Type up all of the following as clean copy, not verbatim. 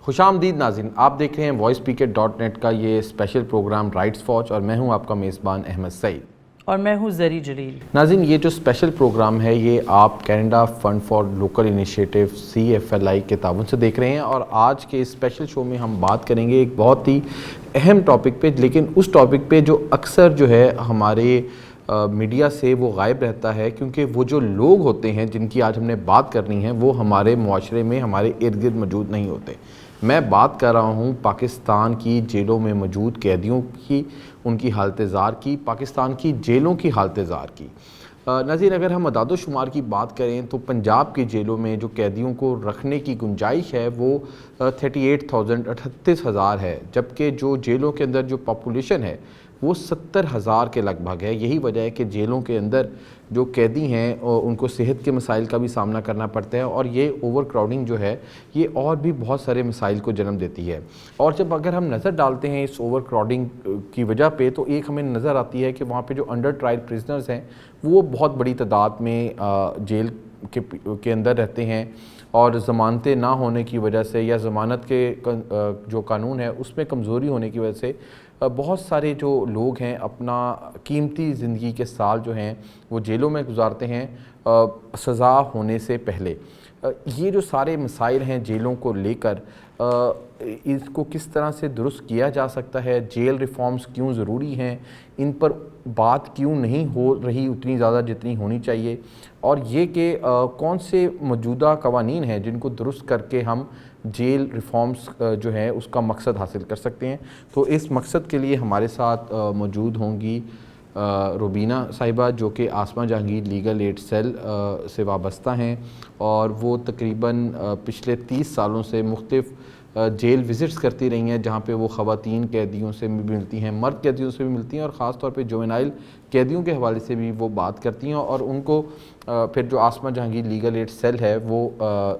خوش آمدید ناظرین، آپ دیکھ رہے ہیں voicepicket.net کا یہ اسپیشل پروگرام رائٹس فوج، اور میں ہوں آپ کا میزبان احمد سعید، اور میں ہوں زری جلیل۔ ناظرین یہ جو اسپیشل پروگرام ہے یہ آپ Canada fund for local initiative CFLI کے تعاون سے دیکھ رہے ہیں، اور آج کے اس اسپیشل شو میں ہم بات کریں گے ایک بہت ہی اہم ٹاپک پہ، لیکن اس ٹاپک پہ جو اکثر جو ہے ہمارے میڈیا سے وہ غائب رہتا ہے، کیونکہ وہ جو لوگ ہوتے ہیں جن کی آج ہم نے بات کرنی ہے وہ ہمارے معاشرے میں ہمارے ارد گرد موجود نہیں ہوتے۔ میں بات کر رہا ہوں پاکستان کی جیلوں میں موجود قیدیوں کی، ان کی حالت زار کی، پاکستان کی جیلوں کی حالت زار کی۔ ناظرین اگر ہم اعداد و شمار کی بات کریں تو پنجاب کی جیلوں میں جو قیدیوں کو رکھنے کی گنجائش ہے وہ 38,000 ہے، جبکہ جو جیلوں کے اندر جو پاپولیشن ہے وہ 70,000 کے لگ بھگ ہے۔ یہی وجہ ہے کہ جیلوں کے اندر جو قیدی ہیں ان کو صحت کے مسائل کا بھی سامنا کرنا پڑتا ہے، اور یہ اوور کراؤڈنگ جو ہے یہ اور بھی بہت سارے مسائل کو جنم دیتی ہے۔ اور جب اگر ہم نظر ڈالتے ہیں اس اوور کراؤڈنگ کی وجہ پہ تو ایک ہمیں نظر آتی ہے کہ وہاں پہ جو انڈر ٹرائل پریزنرز ہیں وہ بہت بڑی تعداد میں جیل کے اندر رہتے ہیں، اور ضمانتیں نہ ہونے کی وجہ سے یا ضمانت کے جو قانون ہے اس میں کمزوری ہونے کی وجہ سے بہت سارے جو لوگ ہیں اپنا قیمتی زندگی کے سال جو ہیں وہ جیلوں میں گزارتے ہیں سزا ہونے سے پہلے۔ یہ جو سارے مسائل ہیں جیلوں کو لے کر، اس کو کس طرح سے درست کیا جا سکتا ہے، جیل ریفارمز کیوں ضروری ہیں، ان پر بات کیوں نہیں ہو رہی اتنی زیادہ جتنی ہونی چاہیے، اور یہ کہ کون سے موجودہ قوانین ہیں جن کو درست کر کے ہم جیل ریفارمز جو ہے اس کا مقصد حاصل کر سکتے ہیں۔ تو اس مقصد کے لیے ہمارے ساتھ موجود ہوں گی روبینہ صاحبہ، جو کہ آسما جہانگیر لیگل ایڈ سیل سے وابستہ ہیں، اور وہ تقریباً پچھلے 30 سالوں سے مختلف جیل وزٹس کرتی رہی ہیں، جہاں پہ وہ خواتین قیدیوں سے بھی ملتی ہیں، مرد قیدیوں سے بھی ملتی ہیں، اور خاص طور پہ جوینائل قیدیوں کے حوالے سے بھی وہ بات کرتی ہیں، اور ان کو پھر جو آسما جہانگیر لیگل ایڈ سیل ہے وہ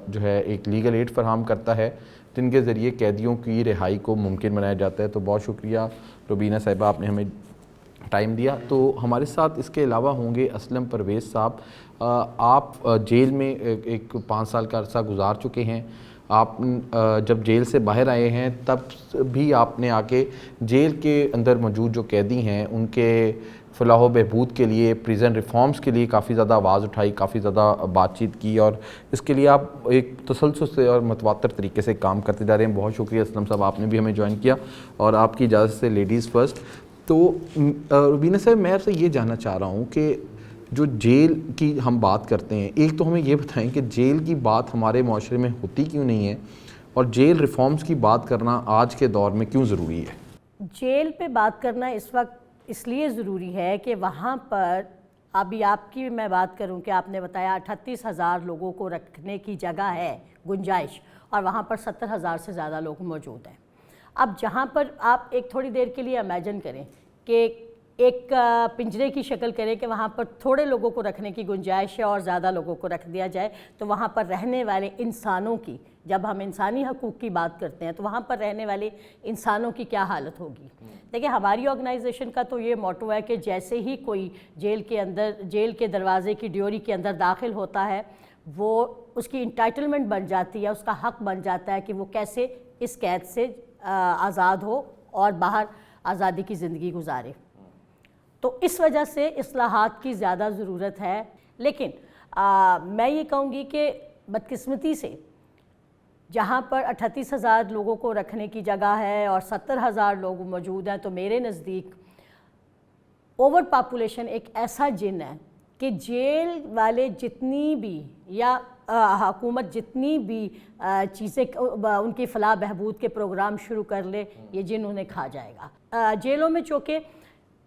جو ہے ایک لیگل ایڈ فراہم کرتا ہے جن کے ذریعے قیدیوں کی رہائی کو ممکن بنایا جاتا ہے۔ تو بہت شکریہ روبینہ صاحبہ، آپ نے ہمیں ٹائم دیا۔ تو ہمارے ساتھ اس کے علاوہ ہوں گے اسلم پرویز صاحب، آپ جیل میں ایک 5 سال کا عرصہ گزار چکے ہیں۔ آپ جب جیل سے باہر آئے ہیں تب بھی آپ نے آ کے جیل کے اندر موجود جو قیدی ہیں ان کے فلاح و بہبود کے لیے، پریزن ریفارمز کے لیے کافی زیادہ آواز اٹھائی، کافی زیادہ بات چیت کی، اور اس کے لیے آپ ایک تسلسل سے اور متواتر طریقے سے کام کرتے جا رہے ہیں۔ بہت شکریہ اسلم صاحب، آپ نے بھی ہمیں جوائن کیا، اور آپ کی اجازت سے لیڈیز فرسٹ۔ تو روبینہ صاحب میں آپ سے یہ جاننا چاہ رہا ہوں کہ جو جیل کی ہم بات کرتے ہیں، ایک تو ہمیں یہ بتائیں کہ جیل کی بات ہمارے معاشرے میں ہوتی کیوں نہیں ہے، اور جیل ریفارمز کی بات کرنا آج کے دور میں کیوں ضروری ہے؟ جیل پہ بات کرنا اس وقت اس لیے ضروری ہے کہ وہاں پر ابھی آپ کی میں بات کروں کہ آپ نے بتایا 38,000 لوگوں کو رکھنے کی جگہ ہے، گنجائش، اور وہاں پر 70,000 سے زیادہ لوگ موجود ہیں۔ اب جہاں پر آپ ایک تھوڑی دیر کے لیے امیجن کریں کہ ایک پنجرے کی شکل کریں کہ وہاں پر تھوڑے لوگوں کو رکھنے کی گنجائش ہے اور زیادہ لوگوں کو رکھ دیا جائے، تو وہاں پر رہنے والے انسانوں کی، جب ہم انسانی حقوق کی بات کرتے ہیں تو وہاں پر رہنے والے انسانوں کی کیا حالت ہوگی۔ دیکھیں ہماری آرگنائزیشن کا تو یہ موٹو ہے کہ جیسے ہی کوئی جیل کے اندر، جیل کے دروازے کی ڈیوری کے اندر داخل ہوتا ہے، وہ اس کی انٹائٹلمنٹ بن جاتی ہے، اس کا حق بن جاتا ہے کہ وہ کیسے اس قید سے آزاد ہو اور باہر آزادی کی زندگی گزارے۔ تو اس وجہ سے اصلاحات کی زیادہ ضرورت ہے، لیکن میں یہ کہوں گی کہ بدقسمتی سے جہاں پر 38,000 لوگوں کو رکھنے کی جگہ ہے اور 70,000 لوگ موجود ہیں، تو میرے نزدیک اوور پاپولیشن ایک ایسا جن ہے کہ جیل والے جتنی بھی یا حکومت جتنی بھی چیزیں ان کی فلاح بہبود کے پروگرام شروع کر لے، یہ جن انہیں کھا جائے گا۔ جیلوں میں چونکہ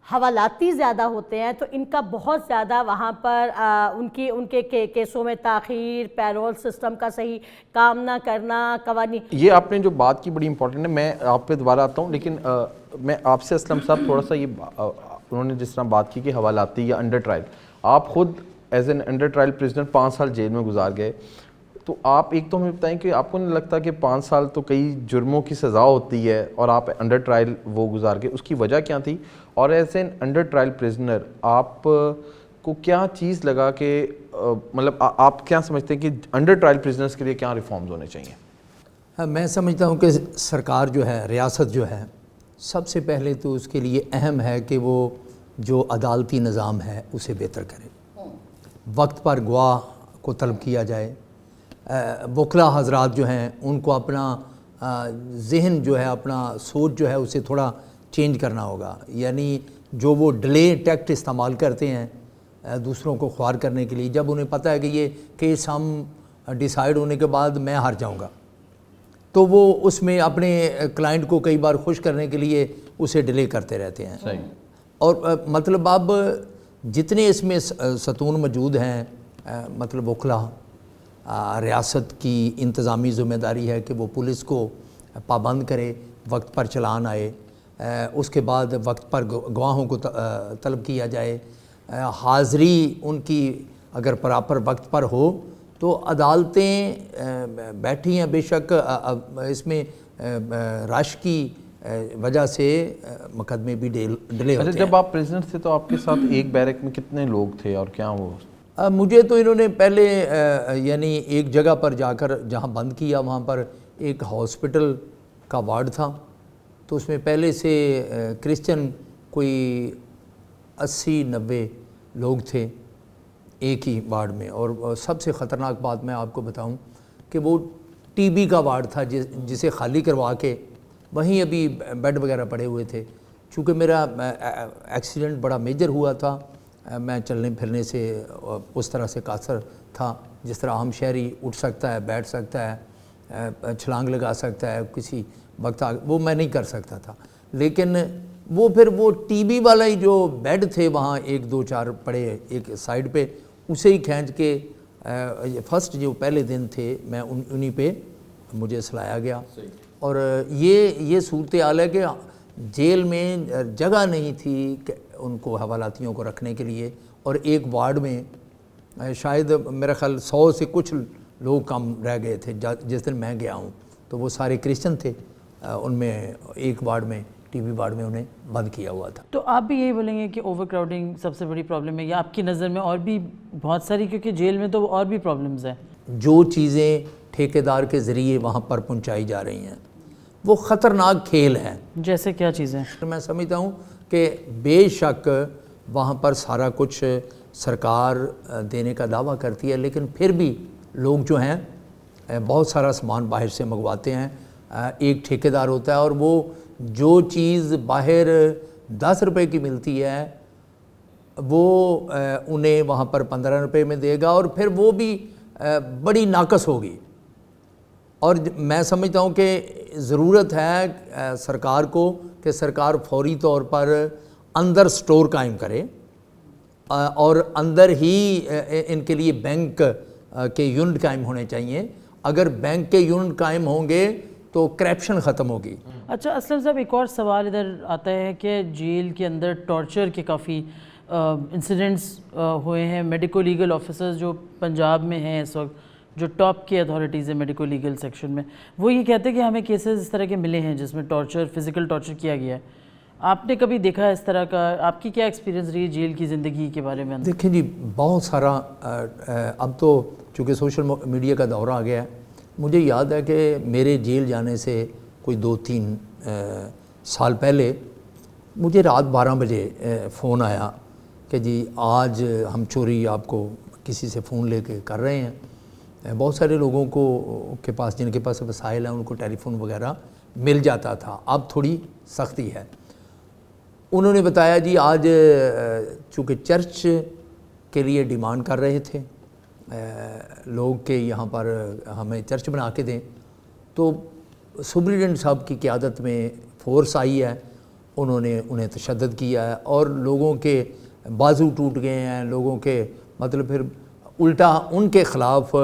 حوالاتی زیادہ ہوتے ہیں تو ان کا بہت زیادہ وہاں پر ان کے کیسوں میں تاخیر، پیرول سسٹم کا صحیح کام نہ کرنا، قوانین۔ یہ آپ نے جو بات کی بڑی امپورٹنٹ ہے، میں آپ پہ دوبارہ آتا ہوں، لیکن میں آپ سے اسلم صاحب تھوڑا سا یہ انہوں نے جس طرح بات کی کہ حوالاتی یا انڈر ٹرائل، آپ خود as an under trial prisoner 5 سال جیل میں گزار گئے، تو آپ ایک تو ہمیں بتائیں کہ آپ کو نہیں لگتا کہ 5 سال تو کئی جرموں کی سزا ہوتی ہے اور آپ انڈر ٹرائل وہ گزار گئے، اس کی وجہ کیا تھی؟ اور as an under trial prisoner آپ کو کیا چیز لگا کہ مطلب آپ کیا سمجھتے ہیں کہ انڈر ٹرائل پریزنرز کے لیے کیا ریفارمز ہونے چاہیے؟ میں سمجھتا ہوں کہ سرکار جو ہے، ریاست جو ہے، سب سے پہلے تو اس کے لیے اہم ہے کہ وہ جو عدالتی نظام ہے اسے بہتر کرے، وقت پر گواہ کو طلب کیا جائے، وکلا حضرات جو ہیں ان کو اپنا ذہن جو ہے، اپنا سوچ جو ہے اسے تھوڑا چینج کرنا ہوگا، یعنی جو وہ ڈیلے ٹیکٹ استعمال کرتے ہیں دوسروں کو خوار کرنے کے لیے، جب انہیں پتہ ہے کہ یہ کیس ہم ڈیسائیڈ ہونے کے بعد میں ہار جاؤں گا، تو وہ اس میں اپنے کلائنٹ کو کئی بار خوش کرنے کے لیے اسے ڈیلے کرتے رہتے ہیں۔ صحیح۔ اور مطلب اب جتنے اس میں ستون موجود ہیں، مطلب وکلا، ریاست کی انتظامی ذمہ داری ہے کہ وہ پولیس کو پابند کرے، وقت پر چلان آئے، اس کے بعد وقت پر گواہوں کو طلب کیا جائے، حاضری ان کی اگر پراپر وقت پر ہو تو عدالتیں بیٹھی ہیں، بے شک اس میں رش کی وجہ سے مقدمے بھی ڈیلے ہوتے ہیں۔ جب آپ پریزیڈنٹ تھے تو آپ کے ساتھ ایک بیرک میں کتنے لوگ تھے اور کیا وہ؟ مجھے تو انہوں نے پہلے یعنی ایک جگہ پر جا کر جہاں بند کیا، وہاں پر ایک ہاسپٹل کا وارڈ تھا، تو اس میں پہلے سے کرسچن کوئی 80-90 لوگ تھے ایک ہی وارڈ میں، اور سب سے خطرناک بات میں آپ کو بتاؤں کہ وہ ٹی بی کا وارڈ تھا جسے خالی کروا کے وہیں ابھی بیڈ وغیرہ پڑے ہوئے تھے۔ چونکہ میرا ایکسیڈنٹ بڑا میجر ہوا تھا، میں چلنے پھرنے سے اس طرح سے قاصر تھا جس طرح عام شہری اٹھ سکتا ہے، بیٹھ سکتا ہے، چھلانگ لگا سکتا ہے کسی وقت، وہ میں نہیں کر سکتا تھا۔ لیکن وہ پھر وہ ٹی بی والا ہی جو بیڈ تھے وہاں 1-2-4 پڑے ایک سائڈ پہ، اسے ہی کھینچ کے فرسٹ جو پہلے دن تھے میں انہی پہ مجھے سلایا گیا۔ اور یہ صورتحال ہے کہ جیل میں جگہ نہیں تھی کہ ان کو حوالاتیوں کو رکھنے کے لیے، اور ایک وارڈ میں شاید میرا خیال 100 سے کچھ لوگ کم رہ گئے تھے جس دن میں گیا ہوں، تو وہ سارے کرسچن تھے، ان میں ایک وارڈ میں ٹی بی وارڈ میں انہیں بند کیا ہوا تھا۔ تو آپ بھی یہی بولیں گے کہ اوور کراؤڈنگ سب سے بڑی پرابلم ہے، یا آپ کی نظر میں اور بھی بہت ساری، کیونکہ جیل میں تو اور بھی پرابلمز ہیں؟ جو چیزیں ٹھیکیدار کے ذریعے وہاں پر پہنچائی جا رہی ہیں وہ خطرناک کھیل ہے۔ جیسے کیا چیزیں؟ میں سمجھتا ہوں کہ بے شک وہاں پر سارا کچھ سرکار دینے کا دعویٰ کرتی ہے، لیکن پھر بھی لوگ جو ہیں بہت سارا سامان باہر سے منگواتے ہیں۔ ایک ٹھیکیدار ہوتا ہے اور وہ جو چیز باہر 10 روپے کی ملتی ہے وہ انہیں وہاں پر 15 روپے میں دے گا، اور پھر وہ بھی بڑی ناقص ہوگی۔ اور میں سمجھتا ہوں کہ ضرورت ہے سرکار کو کہ سرکار فوری طور پر اندر سٹور قائم کرے، اور اندر ہی ان کے لیے بینک کے یونٹ قائم ہونے چاہیے۔ اگر بینک کے یونٹ قائم ہوں گے تو کرپشن ختم ہوگی۔ اچھا اسلم صاحب، ایک اور سوال ادھر آتا ہے کہ جیل کے اندر ٹارچر کے کافی انسیڈنٹس ہوئے ہیں۔ میڈیکو لیگل آفیسرز جو پنجاب میں ہیں اس وقت، جو ٹاپ کی اتھارٹیز ہیں میڈیکو لیگل سیکشن میں، وہ یہ کہتے ہیں کہ ہمیں کیسز اس طرح کے ملے ہیں جس میں ٹارچر، فزیکل ٹارچر کیا گیا ہے۔ آپ نے کبھی دیکھا ہے اس طرح کا؟ آپ کی کیا ایکسپیرینس رہی جیل کی زندگی کے بارے میں؟ دیکھیں جی، بہت سارا اب تو چونکہ سوشل میڈیا کا دور آ گیا ہے، مجھے یاد ہے کہ میرے جیل جانے سے کوئی 2-3 سال پہلے مجھے رات 12 بجے فون آیا کہ جی آج ہم چوری آپ کو کسی سے فون لے کے کر رہے ہیں۔ بہت سارے لوگوں کے پاس، جن کے پاس وسائل ہیں، ان کو ٹیلی فون وغیرہ مل جاتا تھا، اب تھوڑی سختی ہے۔ انہوں نے بتایا جی آج چونکہ چرچ کے لیے ڈیمانڈ کر رہے تھے لوگ کہ یہاں پر ہمیں چرچ بنا کے دیں، تو سپرنٹینڈنٹ صاحب کی قیادت میں فورس آئی ہے، انہوں نے انہیں تشدد کیا ہے، اور لوگوں کے بازو ٹوٹ گئے ہیں، لوگوں کے مطلب پھر الٹا ان کے خلاف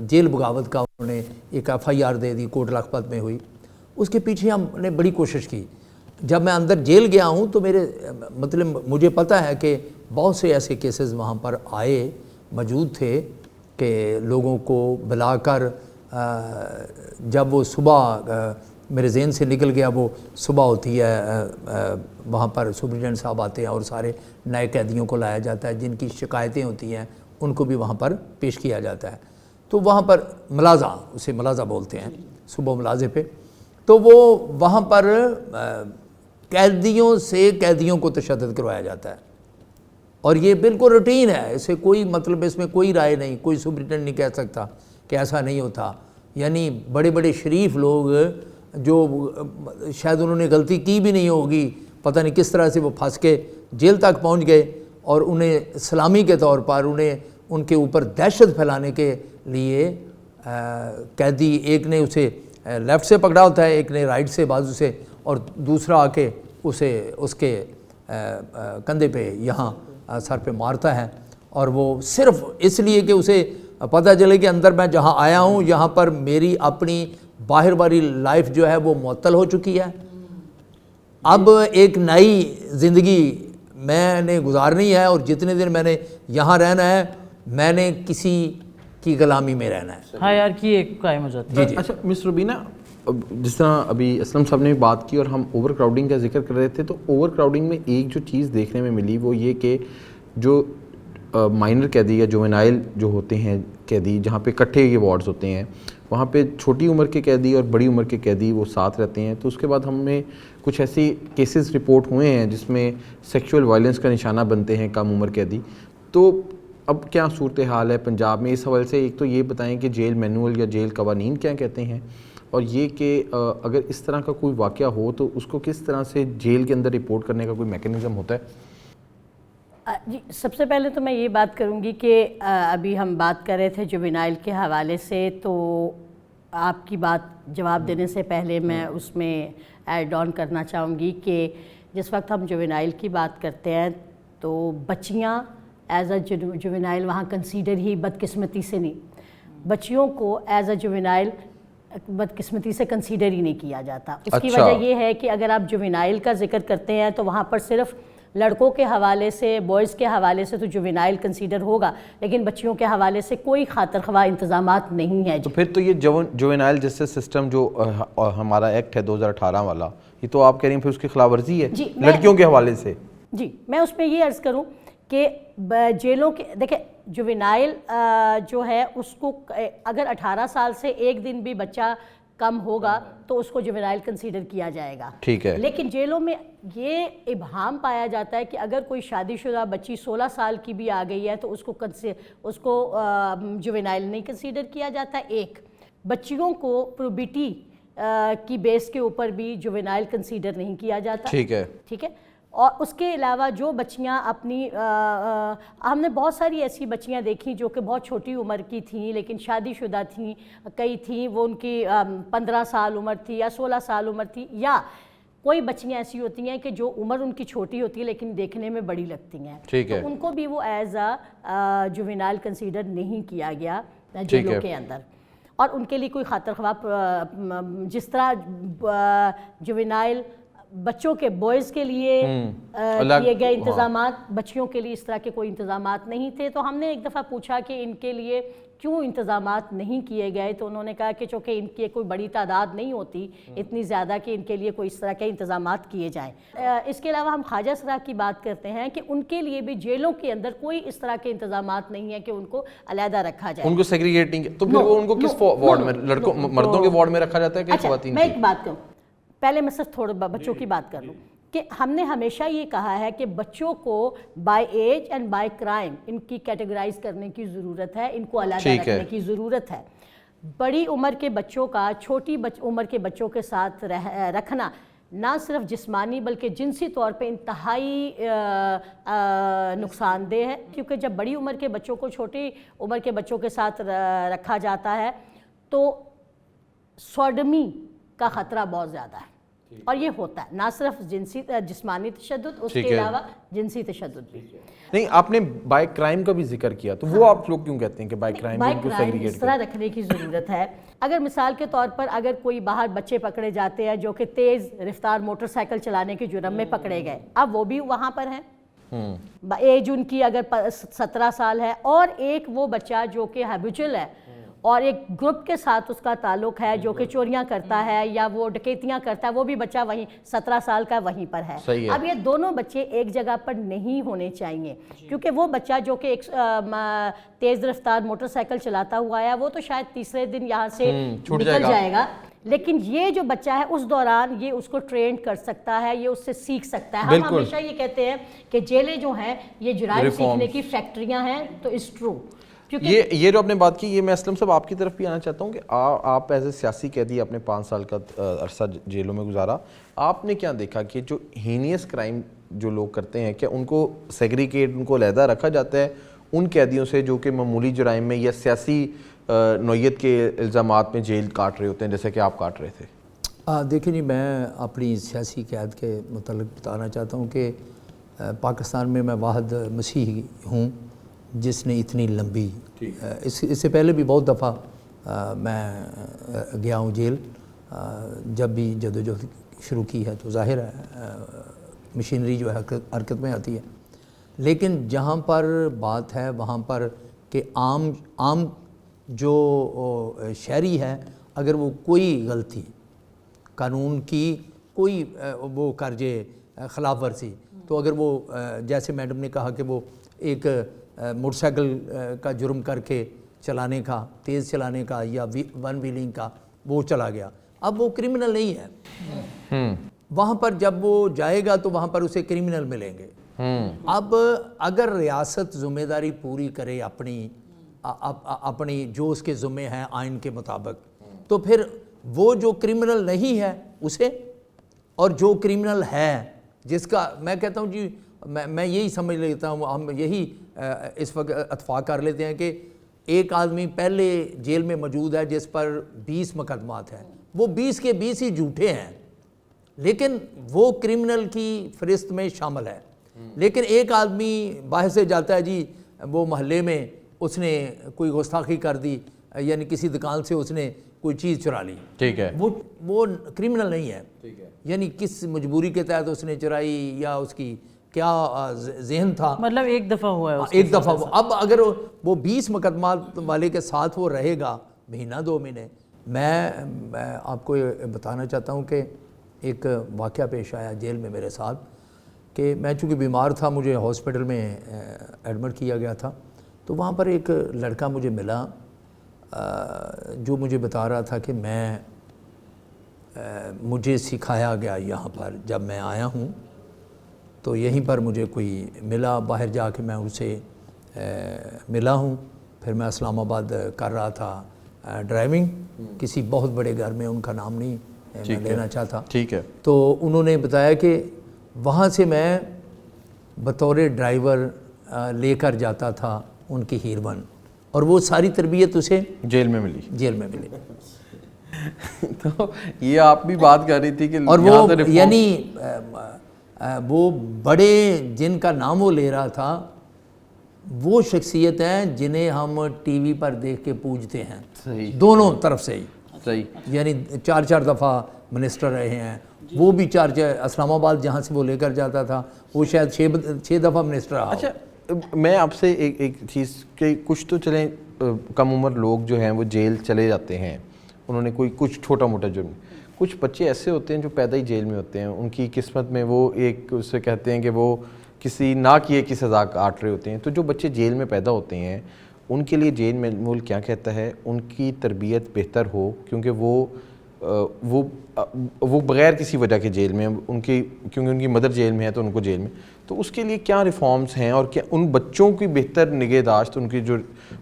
جیل بغاوت کا انہوں نے ایک FIR دے دی، کوٹ لکھپت میں ہوئی۔ اس کے پیچھے ہم نے بڑی کوشش کی۔ جب میں اندر جیل گیا ہوں تو مطلب مجھے پتہ ہے کہ بہت سے ایسے کیسز وہاں پر آئے، موجود تھے کہ لوگوں کو بلا کر جب وہ صبح میرے ذہن سے نکل گیا، وہ صبح ہوتی ہے وہاں پر سپرنٹینڈنٹ صاحب آتے ہیں اور سارے نئے قیدیوں کو لایا جاتا ہے، جن کی شکایتیں ہوتی ہیں ان کو بھی وہاں پر پیش کیا جاتا ہے۔ تو وہاں پر ملاحظہ، اسے ملاحظہ بولتے ہیں، صبح ملازے پہ، تو وہ وہاں پر قیدیوں سے قیدیوں کو تشدد کروایا جاتا ہے، اور یہ بالکل روٹین ہے، اسے کوئی مطلب اس میں کوئی رائے نہیں، کوئی سپرنٹینڈنٹ نہیں کہہ سکتا کہ ایسا نہیں ہوتا۔ یعنی بڑے بڑے شریف لوگ جو شاید انہوں نے غلطی کی بھی نہیں ہوگی، پتہ نہیں کس طرح سے وہ پھنس کے جیل تک پہنچ گئے، اور انہیں سلامی کے طور پر انہیں ان کے اوپر دہشت پھیلانے کے لیے قیدی ایک نے اسے لیفٹ سے پکڑا ہوتا ہے، ایک نے رائٹ سے بازو سے، اور دوسرا آ کے اسے اس کے کندھے پہ یہاں سر پہ مارتا ہے، اور وہ صرف اس لیے کہ اسے پتہ چلے کہ اندر میں جہاں آیا ہوں یہاں پر میری اپنی باہر والی لائف جو ہے وہ معطل ہو چکی ہے، اب ایک نئی زندگی میں نے گزارنی ہے، اور جتنے دن میں نے یہاں رہنا ہے میں نے کسی کی غلامی میں رہنا ہے۔ ہاں یار کی ایک قائم ہو جاتی ہے۔ اچھا مس روبینہ، جس طرح ابھی اسلم صاحب نے بات کی اور ہم اوور کراؤڈنگ کا ذکر کر رہے تھے، تو اوور کراؤڈنگ میں ایک جو چیز دیکھنے میں ملی وہ یہ کہ جو مائنر قیدی یا جوینائل جو ہوتے ہیں قیدی، جہاں پہ اکٹھے یہ وارڈز ہوتے ہیں، وہاں پہ چھوٹی عمر کے قیدی اور بڑی عمر کے قیدی وہ ساتھ رہتے ہیں، تو اس کے بعد ہم نے کچھ ایسی کیسز رپورٹ ہوئے ہیں جس میں سیکشول وائلنس کا نشانہ بنتے ہیں کم عمر قیدی۔ تو اب کیا صورتحال ہے پنجاب میں اس حوالے سے؟ ایک تو یہ بتائیں کہ جیل مینول یا جیل قوانین کیا کہتے ہیں، اور یہ کہ اگر اس طرح کا کوئی واقعہ ہو تو اس کو کس طرح سے جیل کے اندر رپورٹ کرنے کا کوئی میکینزم ہوتا ہے؟ جی، سب سے پہلے تو میں یہ بات کروں گی کہ ابھی ہم بات کر رہے تھے جوینائل کے حوالے سے، تو آپ کی بات جواب دینے سے پہلے میں اس میں ایڈ آن کرنا چاہوں گی کہ جس وقت ہم جوینائل کی بات کرتے ہیں تو بچیاں ایز اے جوینائل وہاں کنسیڈر ہی بدقسمتی سے نہیں، بچیوں کو ایز اے جوینائل بدقسمتی سے کنسیڈر ہی نہیں کیا جاتا۔ اس کی وجہ یہ ہے کہ اگر آپ جوینائل کا ذکر کرتے ہیں تو وہاں پر صرف لڑکوں کے حوالے سے، بوائز کے حوالے سے تو جوینائل کنسیڈر ہوگا، لیکن بچیوں کے حوالے سے کوئی خاطر خواہ انتظامات نہیں ہے۔ تو پھر تو یہ جوینائل جسٹس سسٹم جو ہمارا ایکٹ ہے 2018 والا، یہ تو آپ کہہ رہی ہیں پھر اس کی خلاف ورزی ہے لڑکیوں کے حوالے سے؟ جی، میں اس میں یہ عرض کروں کہ جیلوں کے دیکھیں جوینائل جو ہے اس کو اگر 18 سال سے ایک دن بھی بچہ کم ہوگا تو اس کو جوینائل کنسیڈر کیا جائے گا، ٹھیک ہے۔ لیکن جیلوں میں یہ ابہام پایا جاتا ہے کہ اگر کوئی شادی شدہ بچی 16 سال کی بھی آ گئی ہے تو اس کو جوینائل نہیں کنسیڈر کیا جاتا۔ ایک بچیوں کو پروبیٹی کی بیس کے اوپر بھی جوینائل کنسیڈر نہیں کیا جاتا، ٹھیک ہے۔ اور اس کے علاوہ جو بچیاں اپنی ہم نے بہت ساری ایسی بچیاں دیکھیں جو کہ بہت چھوٹی عمر کی تھیں لیکن شادی شدہ تھیں، کئی تھیں وہ ان کی 15 سال عمر تھی یا 16 سال عمر تھی، یا کوئی بچیاں ایسی ہوتی ہیں کہ جو عمر ان کی چھوٹی ہوتی ہے لیکن دیکھنے میں بڑی لگتی ہیں، تو ان کو بھی وہ ایز اے جوینائل کنسیڈر نہیں کیا گیا جیلوں کے اندر، اور ان کے لیے کوئی خاطر خواہ جس طرح جوینائل بچوں کے بوائز کے لیے کیے گئے انتظامات، بچیوں کے لیے اس طرح کے کوئی انتظامات نہیں تھے۔ تو ہم نے ایک دفعہ پوچھا کہ ان کے لیے کیوں انتظامات نہیں کیے گئے، تو انہوں نے کہا کہ چونکہ ان کی کوئی بڑی تعداد نہیں ہوتی اتنی زیادہ کہ ان کے لیے کوئی اس طرح کے انتظامات کیے جائیں۔ اس کے علاوہ ہم خواجہ سرا کی بات کرتے ہیں کہ ان کے لیے بھی جیلوں کے اندر کوئی اس طرح کے انتظامات نہیں ہیں کہ ان کو علیحدہ رکھا جائے، ان کو سیگریگیٹ نہیں، تو پھر وہ ان کو کس وارڈ میں، لڑکوں مردوں کے وارڈ میں رکھا جاتا ہے کہ خواتین؟ میں ایک بات کروں، پہلے میں صرف تھوڑا بچوں کی بات کر لوں کہ ہم نے ہمیشہ یہ کہا ہے کہ بچوں کو by age and by crime ان کی کیٹیگرائز کرنے کی ضرورت ہے، ان کو علیحدہ رکھنے کی ضرورت ہے۔ بڑی عمر کے بچوں کا چھوٹی عمر کے بچوں کے ساتھ رکھنا نہ صرف جسمانی بلکہ جنسی طور پہ انتہائی نقصان دہ ہے، کیونکہ جب بڑی عمر کے بچوں کو چھوٹی عمر کے بچوں کے ساتھ رکھا جاتا ہے تو سوڈمی کا خطرہ بہت زیادہ ہے، اور یہ ہوتا ہے نہ صرف جسمانی تشدد، اس کے علاوہ جنسی تشدد بھی۔ نہیں، آپ نے بائی کرائم کا بھی ذکر کیا، تو وہ آپ لوگ کیوں کہتے ہیں کہ بائی کرائم کو سیگریگیٹ اس طرح رکھنے کی ضرورت ہے؟ اگر مثال کے طور پر اگر کوئی باہر بچے پکڑے جاتے ہیں جو کہ تیز رفتار موٹر سائیکل چلانے کے جرم میں پکڑے گئے، اب وہ بھی وہاں پر ہیں، ایج ان کی اگر 17 سال ہے، اور ایک وہ بچہ جو کہ ہیبیچول ہے اور ایک گروپ کے ساتھ اس کا تعلق ہے جو کہ چوریاں کرتا ہے یا وہ ڈکیتیاں کرتا ہے، وہ بھی بچہ وہیں 17 سال کا وہیں پر ہے۔ اب یہ دونوں بچے ایک جگہ پر نہیں ہونے چاہیے، کیونکہ وہ بچہ جو کہ ایک تیز رفتار موٹر سائیکل چلاتا ہوا ہے وہ تو شاید تیسرے دن یہاں سے نکل جائے گا، لیکن یہ جو بچہ ہے اس دوران یہ اس کو ٹرینڈ کر سکتا ہے, یہ اس سے سیکھ سکتا ہے. ہم ہمیشہ یہ کہتے ہیں کہ جیلیں جو ہیں یہ جرائم سیکھنے کی فیکٹریاں ہیں, تو اس ٹرو. یہ جو آپ نے بات کی, یہ میں اسلم صاحب آپ کی طرف بھی آنا چاہتا ہوں کہ آپ ایز اے سیاسی قیدی اپنے 5 سال کا عرصہ جیلوں میں گزارا, آپ نے کیا دیکھا کہ جو ہینیس کرائم جو لوگ کرتے ہیں, کیا ان کو سیگریگیٹ, ان کو علیحدہ رکھا جاتا ہے ان قیدیوں سے جو کہ معمولی جرائم میں یا سیاسی نوعیت کے الزامات میں جیل کاٹ رہے ہوتے ہیں جیسے کہ آپ کاٹ رہے تھے؟ دیکھیں جی, میں اپنی سیاسی قید کے متعلق بتانا چاہتا ہوں کہ پاکستان میں واحد مسیحی ہوں جس نے اتنی لمبی, اس سے پہلے بھی بہت دفعہ میں گیا ہوں جیل. جب بھی جدوجہد شروع کی ہے تو ظاہر ہے مشینری جو ہے حرکت میں آتی ہے, لیکن جہاں پر بات ہے وہاں پر کہ عام جو شہری ہے اگر وہ کوئی غلطی قانون کی کوئی وہ کر جائے خلاف ورزی, تو اگر وہ جیسے میڈم نے کہا کہ وہ ایک موٹر سائیکل کا جرم کر کے چلانے کا, تیز چلانے کا یا ون ویلنگ کا, وہ چلا گیا, اب وہ کرمنل نہیں ہے. وہاں پر جب وہ جائے گا تو وہاں پر اسے کرمنل ملیں گے. اب اگر ریاست ذمہ داری پوری کرے اپنی جو اس کے ذمے ہیں آئین کے مطابق, تو پھر وہ جو کرمنل نہیں ہے اسے, اور جو کرمنل ہے جس کا میں کہتا ہوں جی, میں یہی سمجھ لیتا ہوں, ہم یہی اس وقت اتفاق کر لیتے ہیں کہ ایک آدمی پہلے جیل میں موجود ہے جس پر 20 مقدمات ہیں, وہ 20 کے 20 ہی جھوٹے ہیں, لیکن وہ کرمنل کی فہرست میں شامل ہے. لیکن ایک آدمی باہر سے جاتا ہے جی, وہ محلے میں اس نے کوئی گستاخی کر دی, یعنی کسی دکان سے اس نے کوئی چیز چرا لی, ٹھیک ہے, وہ کرمنل نہیں ہے. یعنی کس مجبوری کے تحت اس نے چرائی یا اس کی کیا ذہن تھا, مطلب ایک دفعہ ہوا ہے ایک دفعہ. اب اگر وہ 20 مقدمات والے کے ساتھ وہ رہے گا مہینہ 2 مہینے. میں آپ کو بتانا چاہتا ہوں کہ ایک واقعہ پیش آیا جیل میں میرے ساتھ کہ میں چونکہ بیمار تھا, مجھے ہاسپٹل میں ایڈمٹ کیا گیا تھا, تو وہاں پر ایک لڑکا مجھے ملا جو مجھے بتا رہا تھا کہ مجھے سکھایا گیا یہاں پر جب میں آیا ہوں, تو یہیں پر مجھے کوئی ملا, باہر جا کے میں اسے ملا ہوں. پھر میں اسلام آباد کر رہا تھا ڈرائیونگ, کسی بہت بڑے گھر میں, ان کا نام نہیں میں لینا چاہتا, ٹھیک ہے. تو انہوں نے بتایا کہ وہاں سے میں بطور ڈرائیور لے کر جاتا تھا ان کی ہیروین, اور وہ ساری تربیت اسے جیل میں ملی. تو یہ آپ بھی بات کر رہی تھی کہ اور وہ یعنی وہ بڑے جن کا نام وہ لے رہا تھا وہ شخصیت ہیں جنہیں ہم ٹی وی پر دیکھ کے پوجتے ہیں. صحیح, دونوں طرف سے ہی. صحیح, یعنی 4 دفعہ منسٹر رہے ہیں, وہ بھی 4 اسلام آباد جہاں سے وہ لے کر جاتا تھا وہ شاید 6 دفعہ منسٹر رہا. اچھا, میں آپ سے ایک چیز کہ کچھ تو چلیں کم عمر لوگ جو ہیں وہ جیل چلے جاتے ہیں, انہوں نے کوئی کچھ چھوٹا موٹا جرم. کچھ بچے ایسے ہوتے ہیں جو پیدا ہی جیل میں ہوتے ہیں, ان کی قسمت میں وہ ایک اسے کہتے ہیں کہ وہ کسی نہ کیے کی سزا کاٹ رہے ہوتے ہیں. تو جو بچے جیل میں پیدا ہوتے ہیں ان کے لیے جیل میں ملک کیا کہتا ہے, ان کی تربیت بہتر ہو, کیونکہ وہ بغیر کسی وجہ کے جیل میں کیونکہ ان کی مدر جیل میں ہے تو ان کو جیل میں, تو اس کے لیے کیا ریفارمز ہیں, اور کیا ان بچوں کی بہتر نگہداشت, ان کی جو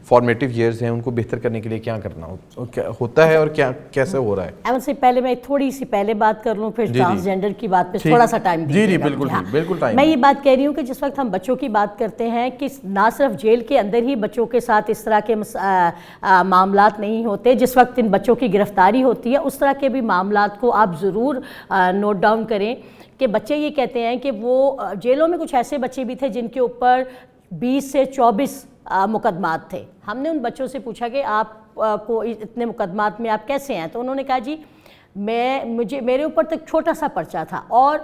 فارمیٹیو ایئرز ہیں ان کو بہتر کرنے کے لیے کیا کرنا ہوتا ہے اور کیا کیسے ہو رہا ہے؟ ایمن سے پہلے میں تھوڑی سی پہلے بات کر لوں, پھر ٹرانسجینڈر کی بات پہ تھوڑا سا ٹائم دیجیے. جی بالکل بالکل ٹائم. میں یہ بات کہہ رہی ہوں کہ جس وقت ہم بچوں کی بات کرتے ہیں کہ نہ صرف جیل کے اندر ہی بچوں کے ساتھ اس طرح کے معاملات نہیں ہوتے, جس وقت ان بچوں کی گرفتاری ہوتی ہے اس طرح کے بھی معاملات کو آپ ضرور نوٹ ڈاؤن کریں کہ بچے یہ کہتے ہیں کہ وہ جیلوں میں کچھ ایسے بچے بھی تھے جن کے اوپر 20 سے 24 مقدمات تھے. ہم نے ان بچوں سے پوچھا کہ آپ کو اتنے مقدمات میں آپ کیسے ہیں, تو انہوں نے کہا جی میرے اوپر تک چھوٹا سا پرچہ تھا, اور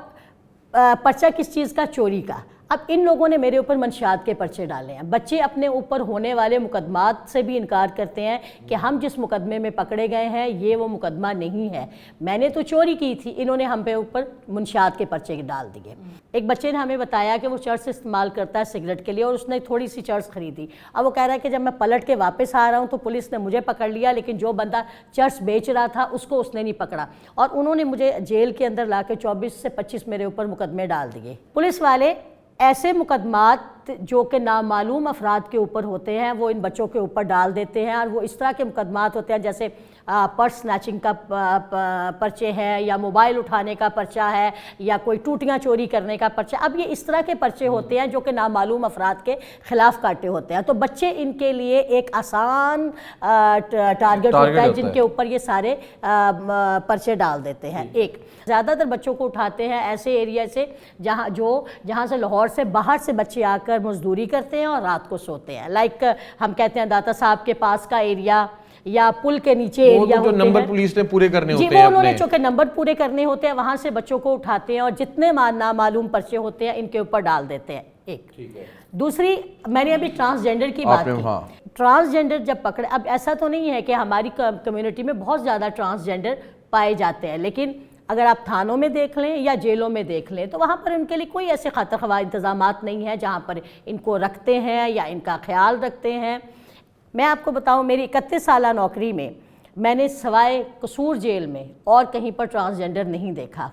پرچہ کس چیز کا, چوری کا. اب ان لوگوں نے میرے اوپر منشیات کے پرچے ڈالے ہیں. بچے اپنے اوپر ہونے والے مقدمات سے بھی انکار کرتے ہیں کہ ہم جس مقدمے میں پکڑے گئے ہیں یہ وہ مقدمہ نہیں ہے, میں نے تو چوری کی تھی, انہوں نے ہم پہ اوپر منشیات کے پرچے ڈال دیے. ایک بچے نے ہمیں بتایا کہ وہ چرس استعمال کرتا ہے سگریٹ کے لیے اور اس نے تھوڑی سی چرس خریدی. اب وہ کہہ رہا ہے کہ جب میں پلٹ کے واپس آ رہا ہوں تو پولیس نے مجھے پکڑ لیا, لیکن جو بندہ چرس بیچ رہا تھا اس کو اس نے نہیں پکڑا, اور انہوں نے مجھے جیل کے اندر لا کے 24 سے 25 میرے اوپر مقدمے ڈال دیے. پولیس والے ایسے مقدمات جو کہ نامعلوم افراد کے اوپر ہوتے ہیں وہ ان بچوں کے اوپر ڈال دیتے ہیں, اور وہ اس طرح کے مقدمات ہوتے ہیں جیسے پرس سنیچنگ کا پرچے ہے, یا موبائل اٹھانے کا پرچہ ہے, یا کوئی ٹوٹیاں چوری کرنے کا پرچہ. اب یہ اس طرح کے پرچے ہوتے ہیں جو کہ نامعلوم افراد کے خلاف کاٹے ہوتے ہیں, تو بچے ان کے لیے ایک آسان ٹارگٹ ہوتا ہے جن کے اوپر یہ سارے پرچے ڈال دیتے ہیں. ایک زیادہ تر بچوں کو اٹھاتے ہیں ایسے ایریا سے جہاں سے لاہور سے باہر سے بچے آ کر مزدوری کرتے ہیں اور رات کو سوتے ہیں. لائک ہم کہتے ہیں داتا صاحب کے پاس کا ایریا, یا پل کے نیچے ایریا ہوتے ہیں, جو نمبر پولیس نے پورے کرنے ہوتے ہیں, وہ انہوں نے چونکہ نمبر پورے کرنے ہوتے ہیں وہاں سے بچوں کو اٹھاتے ہیں اور جتنے نامعلوم پرچے ہوتے ہیں ان کے اوپر ڈال دیتے ہیں. ایک دوسری, میں نے ابھی ٹرانسجینڈر کی بات کی. ٹرانسجینڈر جب پکڑے, اب ایسا تو نہیں ہے کہ ہماری کمیونٹی میں بہت زیادہ ٹرانسجینڈر پائے جاتے ہیں, لیکن اگر آپ تھانوں میں دیکھ لیں یا جیلوں میں دیکھ لیں تو وہاں پر ان کے لیے کوئی ایسے خاطر خواہ انتظامات نہیں ہیں جہاں پر ان کو رکھتے ہیں یا ان کا خیال رکھتے ہیں. میں آپ کو بتاؤں, میری 31 سالہ نوکری میں میں نے سوائے قصور جیل میں اور کہیں پر ٹرانسجینڈر نہیں دیکھا.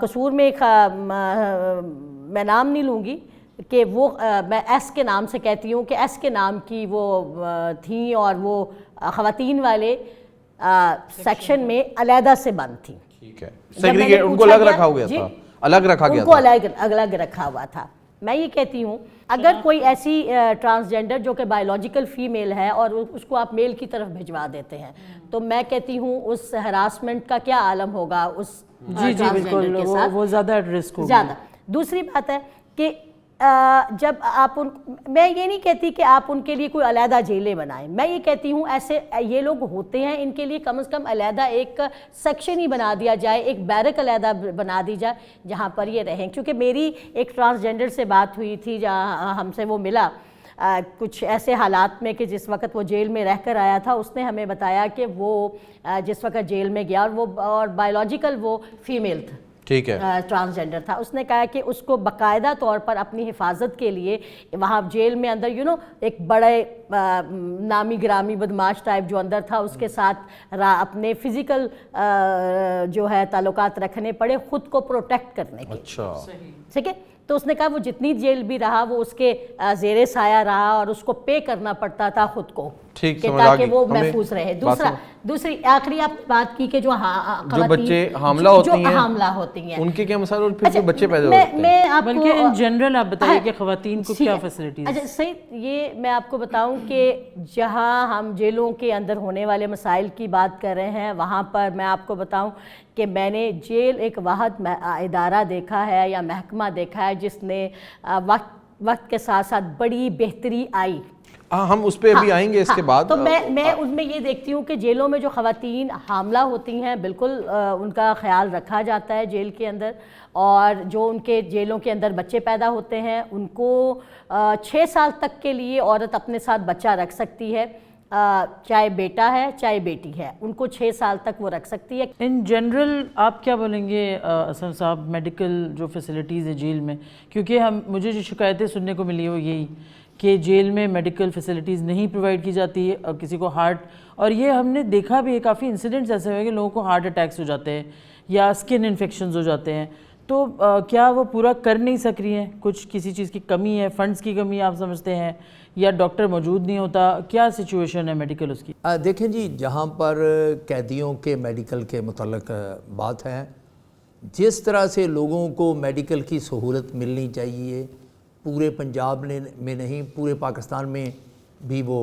قصور میں ایک میں نام نہیں لوں گی کہ وہ میں ایس کے نام سے کہتی ہوں کہ ایس کے نام کی وہ تھیں, اور وہ خواتین والے سیکشن میں علیحدہ سے بند تھیں. ٹھیک ہے, سیگریگیٹ ان کو الگ رکھا ہوا تھا, الگ رکھا گیا تھا, ان کو الگ رکھا ہوا تھا. میں یہ کہتی ہوں اگر کوئی ایسی ٹرانسجینڈر جو کہ بایولوجیکل فیمیل ہے اور اس کو آپ میل کی طرف بھجوا دیتے ہیں تو میں کہتی ہوں اس ہراسمنٹ کا کیا عالم ہوگا اس بالکل, وہ زیادہ ایٹ رسک ہوگا. زیادہ. دوسری بات ہے کہ جب آپ میں یہ نہیں کہتی کہ آپ ان کے لیے کوئی علیحدہ جیلیں بنائیں, میں یہ کہتی ہوں ایسے یہ لوگ ہوتے ہیں ان کے لیے کم از کم علیحدہ ایک سیکشن ہی بنا دیا جائے, ایک بیرک علیحدہ بنا دی جائے جہاں پر یہ رہیں. کیونکہ میری ایک ٹرانسجینڈر سے بات ہوئی تھی جہاں ہم سے وہ ملا کچھ ایسے حالات میں کہ جس وقت وہ جیل میں رہ کر آیا تھا, اس نے ہمیں بتایا کہ وہ جس وقت جیل میں گیا اور بایولوجیکل وہ فیمیل تھا, ٹھیک ہے, ٹرانسجینڈر تھا. اس نے کہا کہ اس کو باقاعدہ طور پر اپنی حفاظت کے لیے وہاں جیل میں اندر ایک بڑے نامی گرامی بدماش ٹائپ جو اندر تھا اس کے ساتھ اپنے فزیکل جو ہے تعلقات رکھنے پڑے خود کو پروٹیکٹ کرنے کے. اچھا, ٹھیک ہے. تو اس نے کہا وہ جتنی جیل بھی رہا وہ اس کے زیر سایہ رہا اور اس کو پے کرنا پڑتا تھا خود کو تاکہ وہ محفوظ رہے. دوسری آخری آپ نے بات کی کہ جو بچے حاملہ ہوتی ہیں ان کے کیا مسائل اور پھر جو بچے پیدا ہوتے ہیں, میں آپ کو بلکہ ان جنرل آپ بتائیے کہ خواتین کو کیا فیسلٹیز. اچھا صحیح, یہ میں آپ کو بتاؤں کہ جہاں ہم جیلوں کے اندر ہونے والے مسائل کی بات کر رہے ہیں وہاں پر میں آپ کو بتاؤں کہ میں نے جیل ایک واحد ادارہ دیکھا ہے یا محکمہ دیکھا ہے جس نے وقت کے ساتھ ساتھ بڑی بہتری آئی. ہم اس پہ ابھی آئیں گے اس کے بعد. تو میں ان میں یہ دیکھتی ہوں کہ جیلوں میں جو خواتین حاملہ ہوتی ہیں بالکل ان کا خیال رکھا جاتا ہے جیل کے اندر, اور جو ان کے جیلوں کے اندر بچے پیدا ہوتے ہیں ان کو 6 سال تک کے لیے عورت اپنے ساتھ بچہ رکھ سکتی ہے, چاہے بیٹا ہے چاہے بیٹی ہے, ان کو 6 سال تک وہ رکھ سکتی ہے. ان جنرل آپ کیا بولیں گے اسلم صاحب میڈیکل جو فیسلٹیز ہے جیل میں, کیونکہ مجھے جو شکایتیں سننے کو ملی وہ یہی کہ جیل میں میڈیکل فیسلٹیز نہیں پرووائڈ کی جاتی ہے, کسی کو ہارٹ, اور یہ ہم نے دیکھا بھی ہے کافی انسیڈنٹس ایسے ہوئے کہ لوگوں کو ہارٹ اٹیکس ہو جاتے ہیں یا اسکن انفیکشنز ہو جاتے ہیں, تو کیا وہ پورا کر نہیں سک رہی ہیں, کچھ کسی چیز کی کمی ہے, فنڈز کی کمی آپ سمجھتے ہیں, یا ڈاکٹر موجود نہیں ہوتا, کیا سچویشن ہے میڈیکل اس کی؟ دیکھیں جی, جہاں پر قیدیوں کے میڈیکل کے متعلق بات ہے, جس طرح سے لوگوں کو میڈیکل کی سہولت ملنی چاہیے پورے پنجاب میں نہیں, پورے پاکستان میں بھی وہ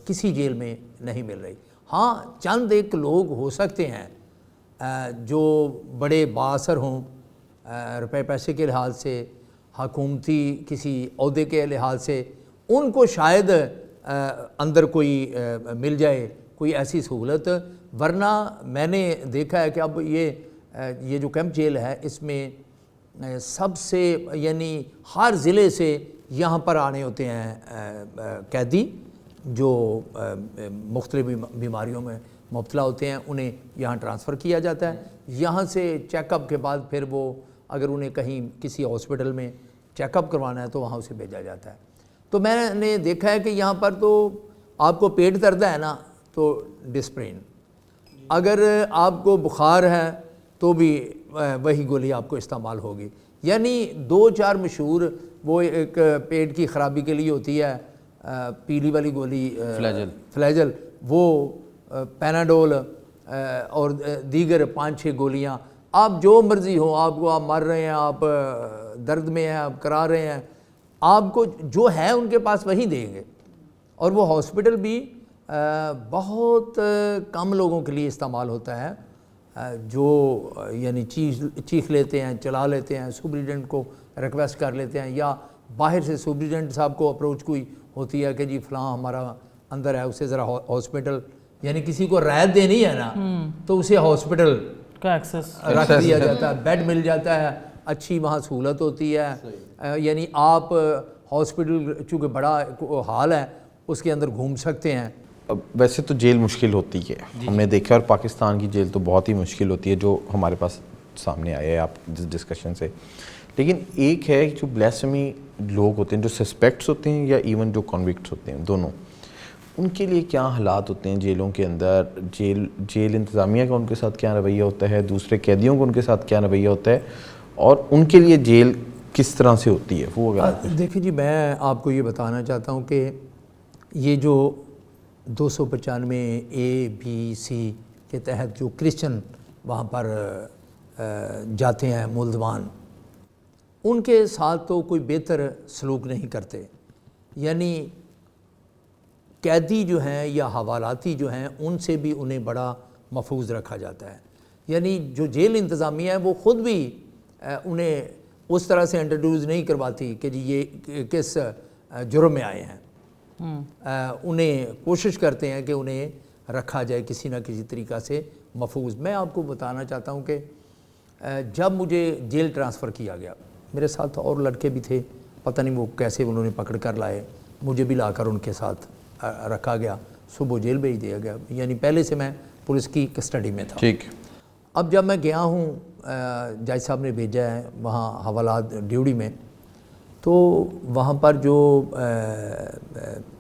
کسی جیل میں نہیں مل رہی. ہاں چند ایک لوگ ہو سکتے ہیں جو بڑے بااثر ہوں روپے پیسے کے لحاظ سے, حکومتی کسی عہدے کے لحاظ سے, ان کو شاید اندر کوئی مل جائے کوئی ایسی سہولت, ورنہ میں نے دیکھا ہے کہ اب یہ جو کیمپ جیل ہے اس میں سب سے یعنی ہر ضلع سے یہاں پر آنے ہوتے ہیں قیدی جو مختلف بیماریوں میں مبتلا ہوتے ہیں، انہیں یہاں ٹرانسفر کیا جاتا ہے. یہاں سے چیک اپ کے بعد پھر وہ اگر انہیں کہیں کسی ہاسپٹل میں چیک اپ کروانا ہے تو وہاں اسے بھیجا جاتا ہے. تو میں نے دیکھا ہے کہ یہاں پر تو آپ کو پیٹ درد ہے نا تو ڈسپرین، اگر آپ کو بخار ہے تو بھی وہی گولی آپ کو استعمال ہوگی. یعنی 2-4 مشہور وہ ایک پیٹ کی خرابی کے لیے ہوتی ہے پیلی والی گولی فلیجل، وہ پیناڈول اور دیگر 5-6 گولیاں. آپ جو مرضی ہو، آپ کو آپ مر رہے ہیں، آپ درد میں ہیں، آپ کرا رہے ہیں، آپ کو جو ہے ان کے پاس وہی دیں گے. اور وہ ہاسپٹل بھی بہت کم لوگوں کے لیے استعمال ہوتا ہے جو یعنی چیخ لیتے ہیں، چلا لیتے ہیں، سپرنٹینڈنٹ کو ریکویسٹ کر لیتے ہیں، یا باہر سے سپرنٹینڈنٹ صاحب کو اپروچ کوئی ہوتی ہے کہ جی فلاں ہمارا اندر ہے، اسے ذرا ہاسپٹل، یعنی کسی کو رعایت دینی ہے نا تو اسے ہاسپٹل کا ایکسیس رکھ دیا جاتا ہے، بیڈ مل جاتا ہے، اچھی وہاں سہولت ہوتی ہے. یعنی آپ ہاسپٹل چونکہ بڑا ہال ہے اس کے اندر گھوم سکتے ہیں. ویسے تو جیل مشکل ہوتی ہے، ہم نے دیکھا، اور پاکستان کی جیل تو بہت ہی مشکل ہوتی ہے جو ہمارے پاس سامنے آیا ہے آپ جس ڈسکشن سے. لیکن ایک ہے جو بلیسفیمی لوگ ہوتے ہیں جو سسپیکٹس ہوتے ہیں یا ایون جو کنوکٹس ہوتے ہیں، دونوں، ان کے لیے کیا حالات ہوتے ہیں جیلوں کے اندر؟ جیل انتظامیہ کا ان کے ساتھ کیا رویہ ہوتا ہے، دوسرے قیدیوں کا ان کے ساتھ کیا رویہ ہوتا ہے، اور ان کے لیے جیل کس طرح سے ہوتی ہے وہ؟ اگر دیکھیں جی، میں آپ کو یہ بتانا چاہتا ہوں کہ یہ جو 295 ABC کے تحت جو کرسچن وہاں پر جاتے ہیں ملزمان، ان کے ساتھ تو کوئی بہتر سلوک نہیں کرتے. یعنی قیدی جو ہیں یا حوالاتی جو ہیں ان سے بھی انہیں بڑا محفوظ رکھا جاتا ہے. یعنی جو جیل انتظامیہ ہے وہ خود بھی انہیں اس طرح سے انٹروڈیوس نہیں کرواتی کہ جی یہ کس جرم میں آئے ہیں. انہیں کوشش کرتے ہیں کہ انہیں رکھا جائے کسی نہ کسی طریقہ سے محفوظ. میں آپ کو بتانا چاہتا ہوں کہ جب مجھے جیل ٹرانسفر کیا گیا، میرے ساتھ اور لڑکے بھی تھے، پتہ نہیں وہ کیسے انہوں نے پکڑ کر لائے، مجھے بھی لا کر ان کے ساتھ رکھا گیا، صبح جیل بھیج دیا گیا. یعنی پہلے سے میں پولیس کی کسٹڈی میں تھا. ٹھیک. اب جب میں گیا ہوں، جج صاحب نے بھیجا ہے وہاں حوالات ڈیوٹی میں، تو وہاں پر جو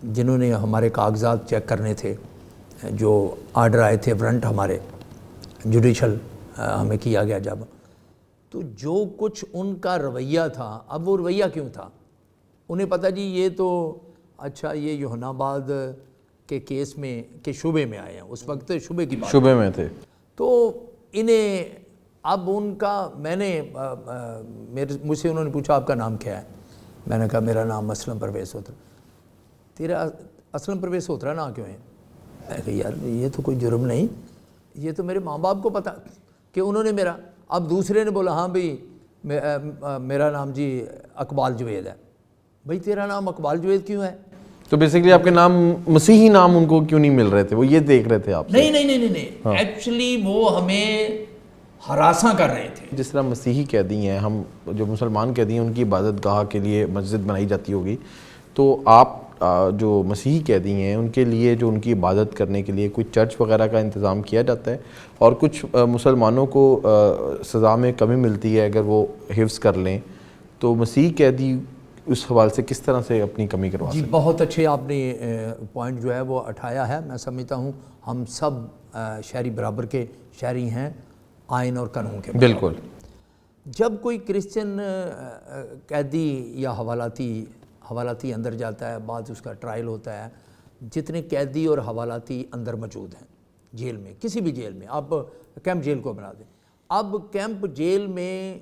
جنہوں نے ہمارے کاغذات چیک کرنے تھے، جو آرڈر آئے تھے وارنٹ ہمارے جوڈیشل ہمیں کیا گیا جب، تو جو کچھ ان کا رویہ تھا، اب وہ رویہ کیوں تھا؟ انہیں پتہ جی یہ تو اچھا یہ یوحنا آباد کے کیس میں کے شعبے میں آئے ہیں، اس وقت شعبے کی بات شعبے میں تھے، تو انہیں اب ان کا میں نے مجھ سے انہوں نے پوچھا آپ کا نام کیا ہے؟ میں نے کہا میرا نام اسلم پرویز ہوترا. تیرا اسلم پرویز ہوترا نا کیوں ہے؟ میں کہا یار یہ تو کوئی جرم نہیں، یہ تو میرے ماں باپ کو پتہ کہ انہوں نے میرا. اب دوسرے نے بولا ہاں بھئی میرا نام جی اقبال جوید ہے. بھئی تیرا نام اقبال جوید کیوں ہے؟ تو بیسیکلی آپ کے نام مسیحی نام ان کو کیوں نہیں مل رہے تھے؟ وہ یہ دیکھ رہے تھے آپ سے؟ نہیں ایکچولی وہ ہمیں ہراساں کر رہے تھے. جس طرح مسیحی قیدی ہیں، ہم جو مسلمان قیدی ہیں ان کی عبادت گاہ کے لیے مسجد بنائی جاتی ہوگی، تو آپ جو مسیحی قیدی ہیں ان کے لیے جو ان کی عبادت کرنے کے لیے کوئی چرچ وغیرہ کا انتظام کیا جاتا ہے؟ اور کچھ مسلمانوں کو سزا میں کمی ملتی ہے اگر وہ حفظ کر لیں، تو مسیحی قیدی اس حوالے سے کس طرح سے اپنی کمی کروا سکتے ہیں؟ جی بہت اچھے آپ نے پوائنٹ جو ہے وہ اٹھایا ہے. میں سمجھتا ہوں ہم سب شہری برابر کے شہری ہیں آئین اور قانون کے. بالکل. جب کوئی کرسچن قیدی یا حوالاتی اندر جاتا ہے، بعد اس کا ٹرائل ہوتا ہے، جتنے قیدی اور حوالاتی اندر موجود ہیں جیل میں، کسی بھی جیل میں، آپ کیمپ جیل کو بنا دیں. اب کیمپ جیل میں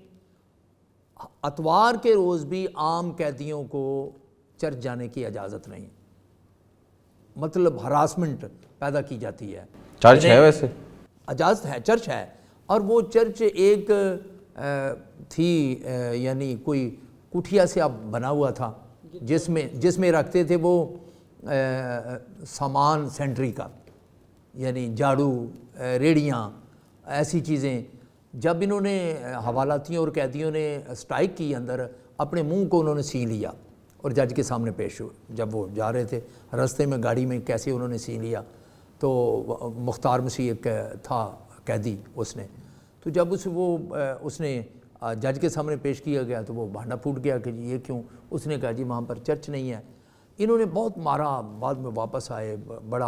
اتوار کے روز بھی عام قیدیوں کو چرچ جانے کی اجازت نہیں، مطلب ہراسمنٹ پیدا کی جاتی ہے. چرچ ہے ویسے؟ اجازت ہے، چرچ ہے. اور وہ چرچ ایک تھی یعنی کوئی کٹھیا سے اب بنا ہوا تھا جس میں رکھتے تھے وہ سامان سینٹری کا، یعنی جھاڑو، ریڑیاں، ایسی چیزیں. جب انہوں نے حوالاتیوں اور قیدیوں نے اسٹرائک کی اندر، اپنے منہ کو انہوں نے سی لیا اور جج کے سامنے پیش ہوئے. جب وہ جا رہے تھے راستے میں گاڑی میں کیسے انہوں نے سی لیا. تو مختار مسیح ایک تھا قیدی، اس نے تو جب اس نے جج کے سامنے پیش کیا گیا تو وہ بہانہ پھوٹ گیا کہ جی یہ کیوں. اس نے کہا جی وہاں پر چرچ نہیں ہے. انہوں نے بہت مارا، بعد میں واپس آئے. بڑا